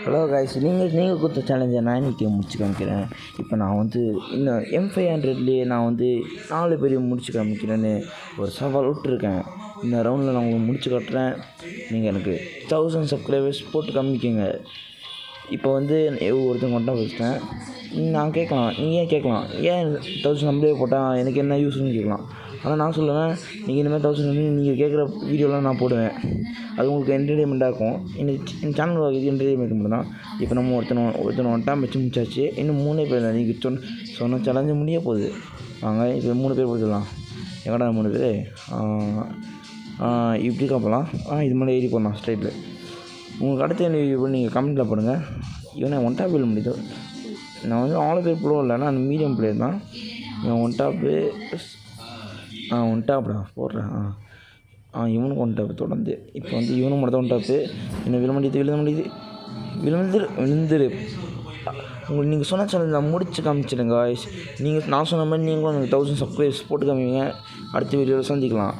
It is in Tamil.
ஹலோ காய்ஸ், நீங்கள் கொடுத்த சேலஞ்சை நான் இன்றைக்கி முடிச்சு காமிக்கிறேன். இப்போ நான் வந்து இன்னும் M500லேயே நான் வந்து 4 பேரையும் முடிச்சு காமிக்கிறேன்னு ஒரு சவால் விட்டுருக்கேன். இந்த ரவுண்டில் நான் உங்களுக்கு முடிச்சு காட்டுறேன். நீங்கள் எனக்கு 1000 சப்ஸ்கிரைபர்ஸ் போட்டு காமிக்கிங்க. இப்போ வந்து ஒருத்தங்க மட்டும் வச்சுட்டேன். நான் கேட்கலாம், நீங்கள் ஏன் கேட்கலாம், ஏன் 1000 நம்மளே போட்டால் எனக்கு என்ன யூஸ்ன்னு கேட்கலாம். ஆனால் நான் சொல்லுவேன், நீங்கள் இனிமேல் 1000 நீங்கள் கேட்குற வீடியோலாம் நான் போடுவேன். அது உங்களுக்கு என்டர்டெயின்மெண்ட்டாக இருக்கும். என் சேனல் இது என்டர்டெயின்மெண்ட் மட்டும் தான். இப்போ நம்ம ஒருத்தனை ஒன்ட்டாக வச்சு முடிச்சாச்சு. இன்னும் 3 பேர் தான். நீங்கள் சொன்ன சேலஞ்சு முடிய போகுது. வாங்க இப்போ 3 பேர் கொடுத்துடலாம். எங்கடா 3 பேர்? இப்படி காப்பலாம். இது மேலே ஏறி போடலாம் ஸ்ட்ரைட்டில். உங்களுக்கு அடுத்த என்ன நீங்கள் கமெண்ட்டில் போடுங்கள். இவனை ஒன் டாப் பில் முடியுது. நான் வந்து ஆல் பேர் ப்ரோ இல்லை, நான் மீடியம் பிளேயர் தான். இவன் ஒன் டாப்பு ஒன் டாப்டா போடுறேன். இவனுக்கு ஒன் டாப்பு தொடர்ந்து. இப்போ வந்து இவனும் மட்டும் தான் ஒன் டாப்பு. இன்னும் விழுந்துரு. உங்களுக்கு நீங்கள் சொன்ன சேனல் நான் முடிச்சு காமிச்சிடுங்க. நான் சொன்ன மாதிரி நீங்களும் எனக்கு 1000 சப்ஸ்கிரைபர்ஸ் போட்டு காமிங்க. அடுத்த வீடியோவில் சந்திக்கலாம்.